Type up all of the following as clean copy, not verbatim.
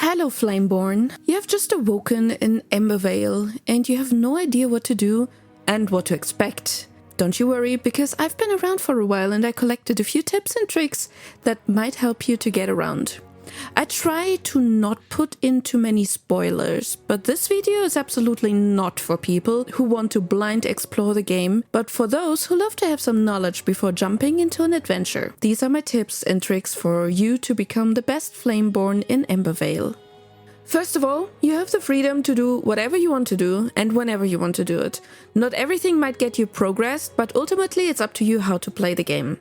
Hello, Flameborn. You have just awoken in Embervale and you have no idea what to do and what to expect. Don't you worry, because I've been around for a while and I collected a few tips and tricks that might help you to get around. I try to not put in too many spoilers, but this video is absolutely not for people who want to blind explore the game, but for those who love to have some knowledge before jumping into an adventure. These are my tips and tricks for you to become the best Flameborn in Embervale. First of all, you have the freedom to do whatever you want to do and whenever you want to do it. Not everything might get you progressed, but ultimately it's up to you how to play the game.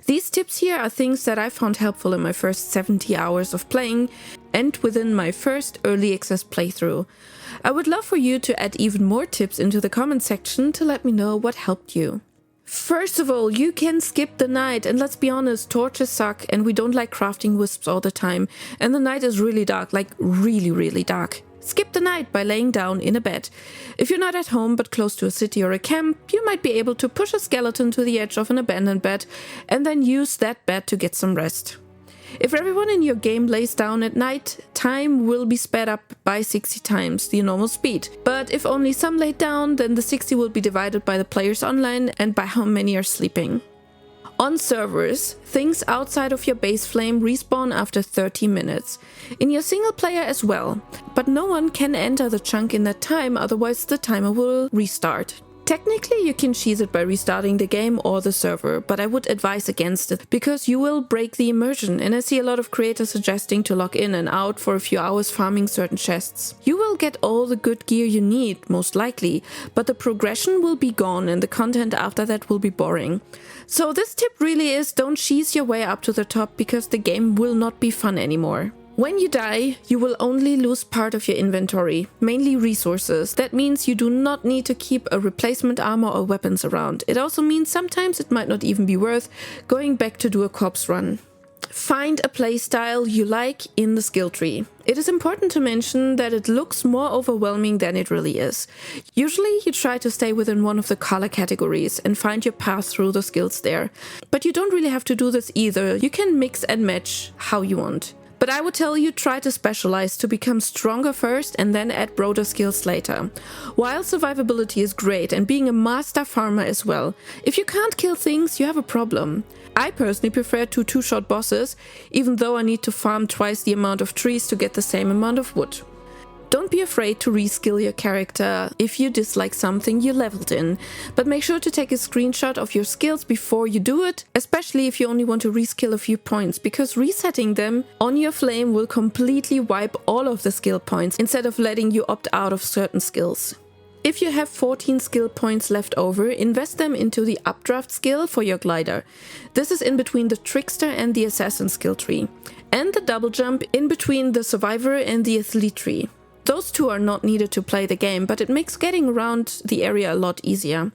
These tips here are things that I found helpful in my first 70 hours of playing and within my first early access playthrough. I would love for you to add even more tips into the comment section to let me know what helped you. First of all, you can skip the night, and let's be honest, torches suck and we don't like crafting wisps all the time, and the night is really dark, like really dark. Skip the night by laying down in a bed. If you're not at home but close to a city or a camp, you might be able to push a skeleton to the edge of an abandoned bed and then use that bed to get some rest. If everyone in your game lays down at night, time will be sped up by 60 times the normal speed. But if only some laid down, then the 60 will be divided by the players online and by how many are sleeping. On servers, things outside of your base flame respawn after 30 minutes. In your single player as well, but no one can enter the chunk in that time, otherwise the timer will restart. Technically, you can cheese it by restarting the game or the server, but I would advise against it, because you will break the immersion, and I see a lot of creators suggesting to log in and out for a few hours farming certain chests. You will get all the good gear you need, most likely, but the progression will be gone and the content after that will be boring. So this tip really is, don't cheese your way up to the top, because the game will not be fun anymore. When you die, you will only lose part of your inventory, mainly resources. That means you do not need to keep a replacement armor or weapons around. It also means sometimes it might not even be worth going back to do a corpse run. Find a playstyle you like in the skill tree. It is important to mention that it looks more overwhelming than it really is. Usually you try to stay within one of the color categories and find your path through the skills there. But you don't really have to do this either. You can mix and match how you want. But I would tell you, try to specialize to become stronger first and then add broader skills later. While survivability is great and being a master farmer as well, if you can't kill things, you have a problem. I personally prefer two-shot bosses, even though I need to farm twice the amount of trees to get the same amount of wood. Don't be afraid to reskill your character if you dislike something you leveled in, but make sure to take a screenshot of your skills before you do it, especially if you only want to reskill a few points, because resetting them on your flame will completely wipe all of the skill points instead of letting you opt out of certain skills. If you have 14 skill points left over, invest them into the updraft skill for your glider. This is in between the trickster and the assassin skill tree, and the double jump in between the survivor and the athlete tree. Those two are not needed to play the game, but it makes getting around the area a lot easier.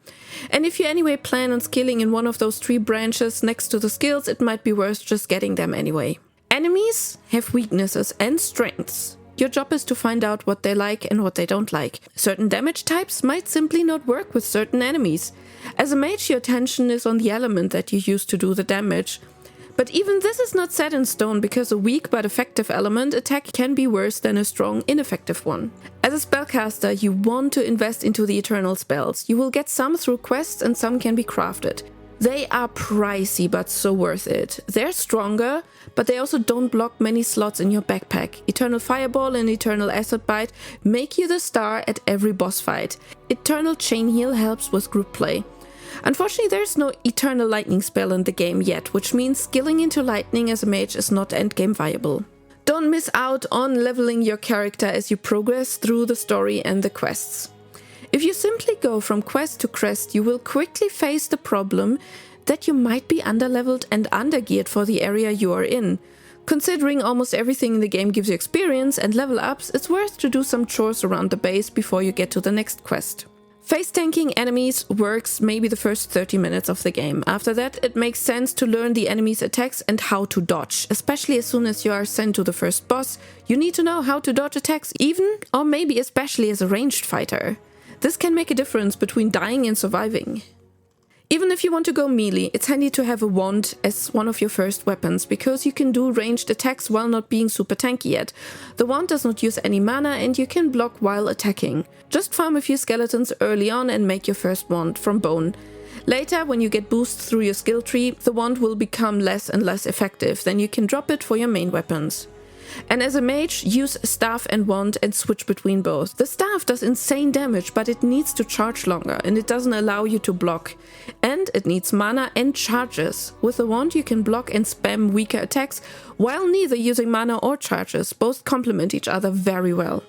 And if you anyway plan on skilling in one of those tree branches next to the skills, it might be worth just getting them anyway. Enemies have weaknesses and strengths. Your job is to find out what they like and what they don't like. Certain damage types might simply not work with certain enemies. As a mage, your attention is on the element that you use to do the damage. But even this is not set in stone, because a weak but effective element attack can be worse than a strong, ineffective one. As a spellcaster, you want to invest into the eternal spells. You will get some through quests and some can be crafted. They are pricey but so worth it. They're stronger, but they also don't block many slots in your backpack. Eternal Fireball and Eternal Acid Bite make you the star at every boss fight. Eternal Chain Heal helps with group play. Unfortunately, there's no Eternal Lightning spell in the game yet, which means skilling into lightning as a mage is not endgame viable. Don't miss out on leveling your character as you progress through the story and the quests. If you simply go from quest to quest, you will quickly face the problem that you might be underleveled and undergeared for the area you are in. Considering almost everything in the game gives you experience and level ups, it's worth to do some chores around the base before you get to the next quest. Face tanking enemies works maybe the first 30 minutes of the game. After that, it makes sense to learn the enemy's attacks and how to dodge. Especially as soon as you are sent to the first boss, you need to know how to dodge attacks, even or maybe especially as a ranged fighter. This can make a difference between dying and surviving. Even if you want to go melee, it's handy to have a wand as one of your first weapons, because you can do ranged attacks while not being super tanky yet. The wand does not use any mana and you can block while attacking. Just farm a few skeletons early on and make your first wand from bone. Later, when you get boosts through your skill tree, the wand will become less and less effective, then you can drop it for your main weapons. And as a mage, use staff and wand and switch between both. The staff does insane damage, but it needs to charge longer and it doesn't allow you to block. And it needs mana and charges. With the wand you can block and spam weaker attacks while neither using mana or charges. Both complement each other very well.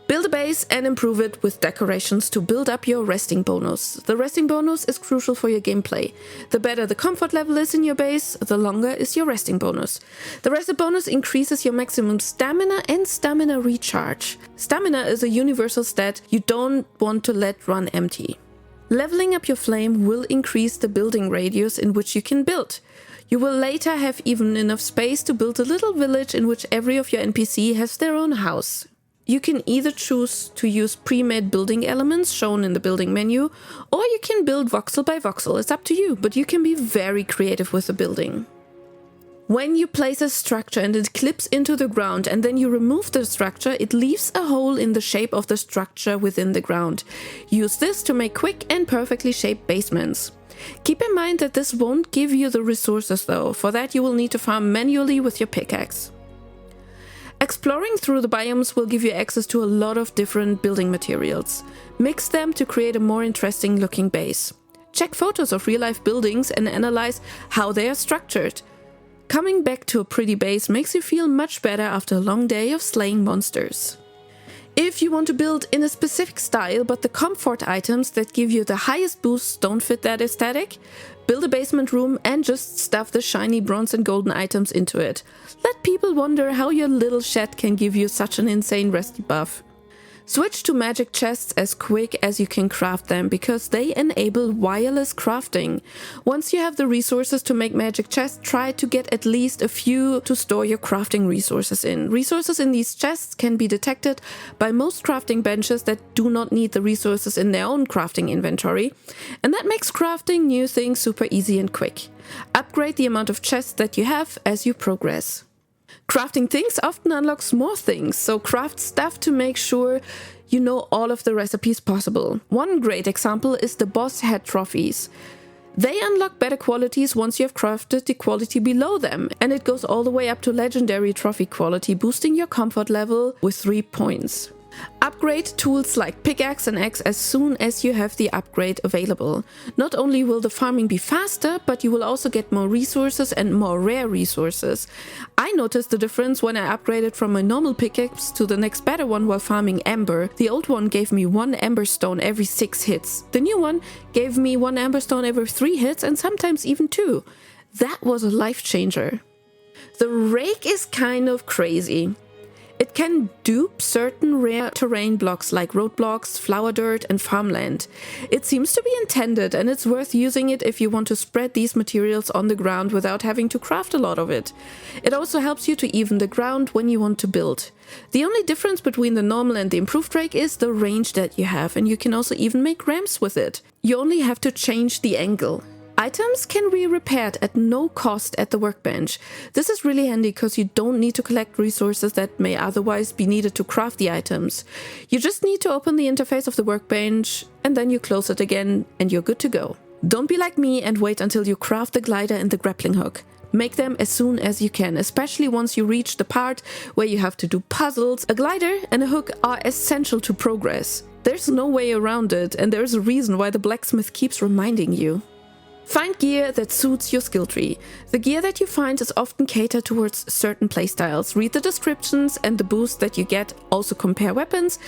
Build a base and improve it with decorations to build up your resting bonus. The resting bonus is crucial for your gameplay. The better the comfort level is in your base, the longer is your resting bonus. The resting bonus increases your maximum stamina and stamina recharge. Stamina is a universal stat you don't want to let run empty. Leveling up your flame will increase the building radius in which you can build. You will later have even enough space to build a little village in which every of your NPC has their own house. You can either choose to use pre-made building elements shown in the building menu, or you can build voxel by voxel. It's up to you, but you can be very creative with the building. When you place a structure and it clips into the ground and then you remove the structure, it leaves a hole in the shape of the structure within the ground. Use this to make quick and perfectly shaped basements. Keep in mind that this won't give you the resources though. For that you will need to farm manually with your pickaxe. Exploring through the biomes will give you access to a lot of different building materials. Mix them to create a more interesting looking base. Check photos of real-life buildings and analyze how they are structured. Coming back to a pretty base makes you feel much better after a long day of slaying monsters. If you want to build in a specific style, but the comfort items that give you the highest boosts don't fit that aesthetic, build a basement room and just stuff the shiny bronze and golden items into it. Let people wonder how your little shed can give you such an insane rusty buff. Switch to magic chests as quick as you can craft them, because they enable wireless crafting. Once you have the resources to make magic chests, try to get at least a few to store your crafting resources in. Resources in these chests can be detected by most crafting benches that do not need the resources in their own crafting inventory, and that makes crafting new things super easy and quick. Upgrade the amount of chests that you have as you progress. Crafting things often unlocks more things, so craft stuff to make sure you know all of the recipes possible. One great example is the boss head trophies. They unlock better qualities once you have crafted the quality below them, and it goes all the way up to legendary trophy quality, boosting your comfort level with 3 points. Upgrade tools like pickaxe and axe as soon as you have the upgrade available. Not only will the farming be faster, but you will also get more resources and more rare resources. I noticed the difference when I upgraded from my normal pickaxe to the next better one while farming ember. The old one gave me 1 ember stone every 6 hits. The new one gave me 1 ember stone every 3 hits and sometimes even 2. That was a life changer. The rake is kind of crazy. It can dupe certain rare terrain blocks like roadblocks, flower dirt and farmland. It seems to be intended, and it's worth using it if you want to spread these materials on the ground without having to craft a lot of it. It also helps you to even the ground when you want to build. The only difference between the normal and the improved rake is the range that you have, and you can also even make ramps with it. You only have to change the angle. Items can be repaired at no cost at the workbench. This is really handy because you don't need to collect resources that may otherwise be needed to craft the items. You just need to open the interface of the workbench and then you close it again and you're good to go. Don't be like me and wait until you craft the glider and the grappling hook. Make them as soon as you can, especially once you reach the part where you have to do puzzles. A glider and a hook are essential to progress. There's no way around it, and there's a reason why the blacksmith keeps reminding you. Find gear that suits your skill tree. The gear that you find is often catered towards certain playstyles. Read the descriptions and the boost that you get. Also compare weapons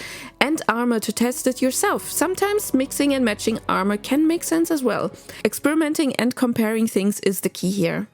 and armor to test it yourself. Sometimes mixing and matching armor can make sense as well. Experimenting and comparing things is the key here.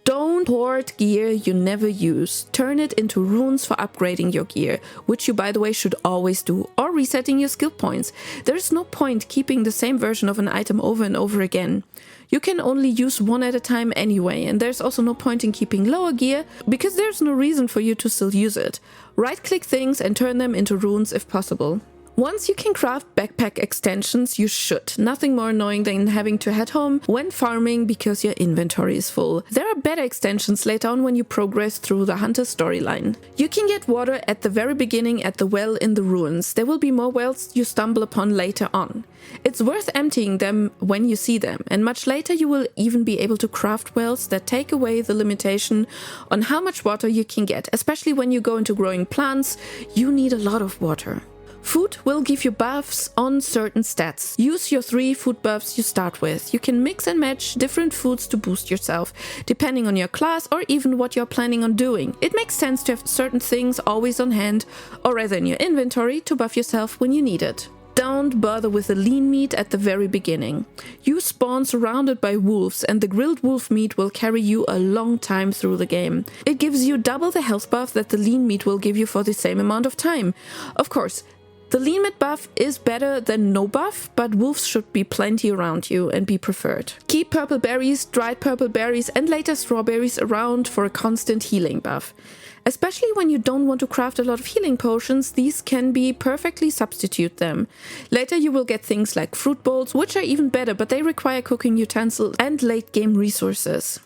Don't hoard gear you never use. Turn it into runes for upgrading your gear, which you by the way should always do, or resetting your skill points. There's no point keeping the same version of an item over and over again. You can only use one at a time anyway, and there's also no point in keeping lower gear, because there's no reason for you to still use it. Right-click things and turn them into runes if possible. Once you can craft backpack extensions, you should. Nothing more annoying than having to head home when farming because your inventory is full. There are better extensions later on when you progress through the hunter storyline. You can get water at the very beginning at the well in the ruins. There will be more wells you stumble upon later on. It's worth emptying them when you see them, and much later you will even be able to craft wells that take away the limitation on how much water you can get. Especially when you go into growing plants, you need a lot of water. Food will give you buffs on certain stats. Use your 3 food buffs you start with. You can mix and match different foods to boost yourself, depending on your class or even what you're planning on doing. It makes sense to have certain things always on hand, or rather in your inventory, to buff yourself when you need it. Don't bother with the lean meat at the very beginning. You spawn surrounded by wolves, and the grilled wolf meat will carry you a long time through the game. It gives you double the health buff that the lean meat will give you for the same amount of time. Of course, the lean meat buff is better than no buff, but wolves should be plenty around you and be preferred. Keep purple berries, dried purple berries, and later strawberries around for a constant healing buff. Especially when you don't want to craft a lot of healing potions, these can be perfectly substitute them. Later you will get things like fruit bowls, which are even better, but they require cooking utensils and late game resources.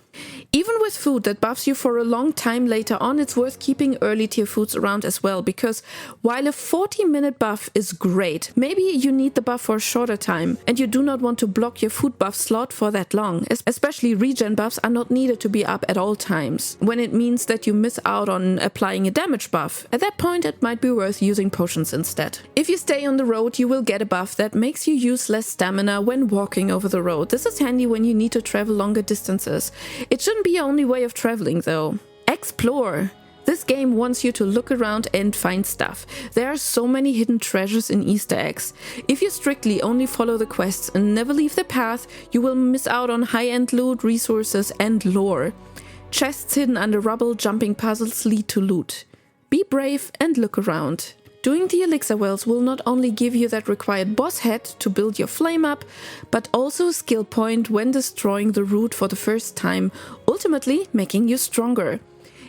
Even with food that buffs you for a long time later on, it's worth keeping early tier foods around as well, because while a 40-minute buff is great, maybe you need the buff for a shorter time and you do not want to block your food buff slot for that long. Especially regen buffs are not needed to be up at all times, when it means that you miss out on applying a damage buff. At that point it might be worth using potions instead. If you stay on the road, you will get a buff that makes you use less stamina when walking over the road. This is handy when you need to travel longer distances. It shouldn't be your only way of traveling though. Explore! This game wants you to look around and find stuff. There are so many hidden treasures and Easter eggs. If you strictly only follow the quests and never leave the path, you will miss out on high-end loot, resources and lore. Chests hidden under rubble, jumping puzzles lead to loot. Be brave and look around. Doing the Elixir wells will not only give you that required boss head to build your flame up, but also a skill point when destroying the root for the first time, ultimately making you stronger.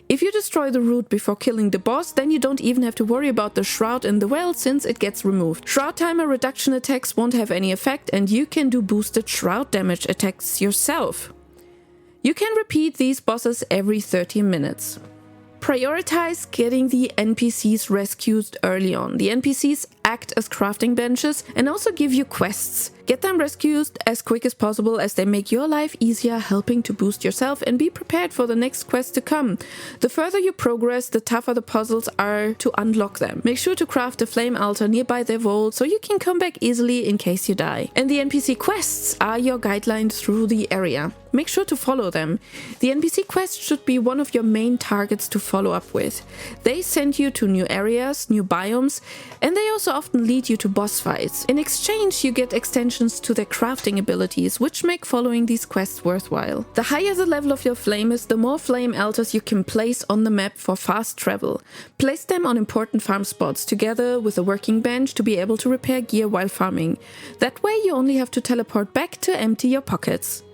If you destroy the root before killing the boss, then you don't even have to worry about the shroud in the well since it gets removed. Shroud timer reduction attacks won't have any effect, and you can do boosted shroud damage attacks yourself. You can repeat these bosses every 30 minutes. Prioritize getting the NPCs rescued early on. The NPCs act as crafting benches and also give you quests. Get them rescued as quick as possible as they make your life easier, helping to boost yourself, and be prepared for the next quest to come. The further you progress, the tougher the puzzles are to unlock them. Make sure to craft a flame altar nearby their vault so you can come back easily in case you die. And the NPC quests are your guideline through the area. Make sure to follow them. The NPC quests should be one of your main targets to follow up with. They send you to new areas, new biomes, and they also often lead you to boss fights. In exchange, you get extensions to their crafting abilities, which make following these quests worthwhile. The higher the level of your flame is, the more flame altars you can place on the map for fast travel. Place them on important farm spots together with a working bench to be able to repair gear while farming. That way you only have to teleport back to empty your pockets.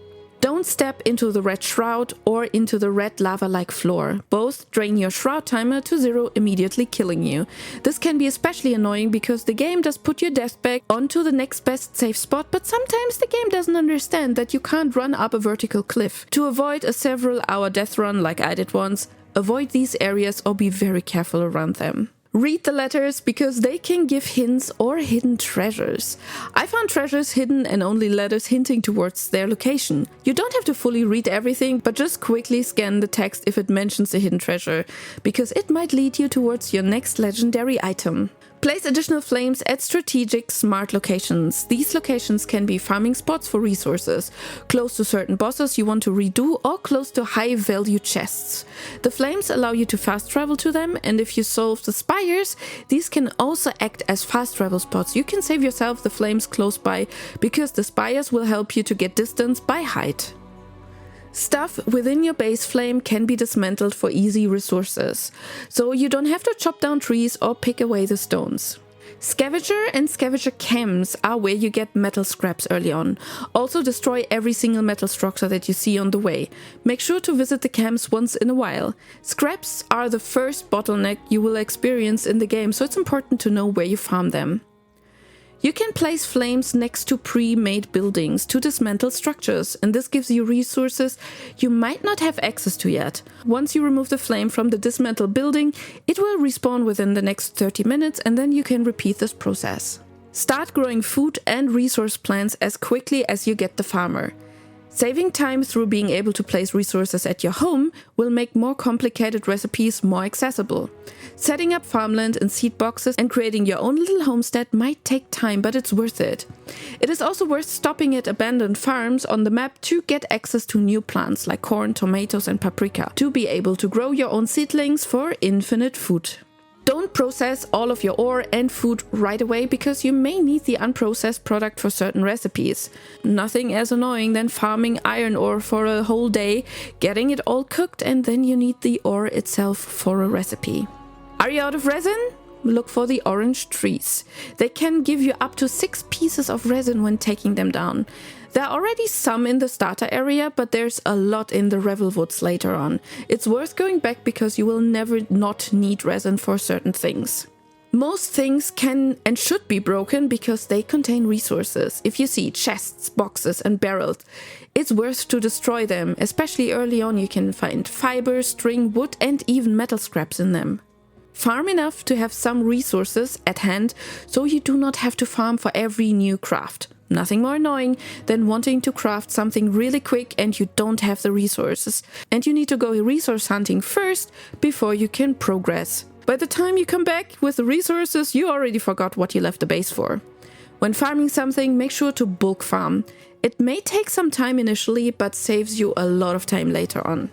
Don't step into the red shroud or into the red lava-like floor. Both drain your shroud timer to 0, immediately killing you. This can be especially annoying because the game does put your death back onto the next best safe spot, but sometimes the game doesn't understand that you can't run up a vertical cliff. To avoid a several-hour death run like I did once, avoid these areas or be very careful around them. Read the letters because they can give hints or hidden treasures. I found treasures hidden and only letters hinting towards their location. You don't have to fully read everything, but just quickly scan the text if it mentions a hidden treasure, because it might lead you towards your next legendary item. Place additional flames at strategic, smart locations. These locations can be farming spots for resources, close to certain bosses you want to redo, or close to high-value chests. The flames allow you to fast travel to them, and if you solve the spires, these can also act as fast travel spots. You can save yourself the flames close by, because the spires will help you to get distance by height. Stuff within your base flame can be dismantled for easy resources, so you don't have to chop down trees or pick away the stones. Scavenger and scavenger camps are where you get metal scraps early on. Also destroy every single metal structure that you see on the way. Make sure to visit the camps once in a while. Scraps are the first bottleneck you will experience in the game, so it's important to know where you farm them. You can place flames next to pre-made buildings to dismantle structures, and this gives you resources you might not have access to yet. Once you remove the flame from the dismantled building, it will respawn within the next 30 minutes, and then you can repeat this process. Start growing food and resource plants as quickly as you get the farmer. Saving time through being able to place resources at your home will make more complicated recipes more accessible. Setting up farmland and seed boxes and creating your own little homestead might take time, but it's worth it. It is also worth stopping at abandoned farms on the map to get access to new plants like corn, tomatoes and paprika, to be able to grow your own seedlings for infinite food. Don't process all of your ore and food right away because you may need the unprocessed product for certain recipes. Nothing as annoying than farming iron ore for a whole day, getting it all cooked, and then you need the ore itself for a recipe. Are you out of resin? Look for the orange trees. They can give you up to 6 pieces of resin when taking them down. There are already some in the starter area, but there's a lot in the Revel Woods later on. It's worth going back because you will never not need resin for certain things. Most things can and should be broken because they contain resources. If you see chests, boxes and barrels, it's worth to destroy them. Especially early on you can find fiber, string, wood and even metal scraps in them. Farm enough to have some resources at hand so you do not have to farm for every new craft. Nothing more annoying than wanting to craft something really quick and you don't have the resources. And you need to go resource hunting first before you can progress. By the time you come back with the resources, you already forgot what you left the base for. When farming something, make sure to bulk farm. It may take some time initially, but saves you a lot of time later on.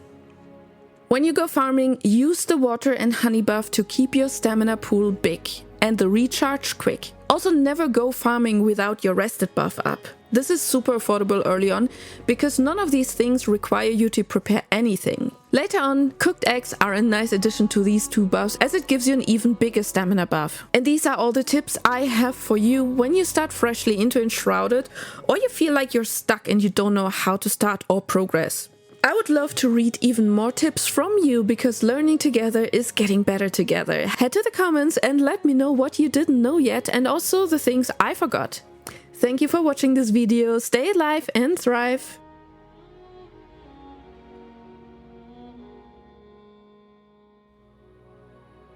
When you go farming, use the water and honey buff to keep your stamina pool big and the recharge quick. Also, never go farming without your rested buff up. This is super affordable early on because none of these things require you to prepare anything. Later on, cooked eggs are a nice addition to these 2 buffs as it gives you an even bigger stamina buff. And these are all the tips I have for you when you start freshly into Enshrouded or you feel like you're stuck and you don't know how to start or progress. I would love to read even more tips from you because learning together is getting better together. Head to the comments and let me know what you didn't know yet and also the things I forgot. Thank you for watching this video. Stay alive and thrive!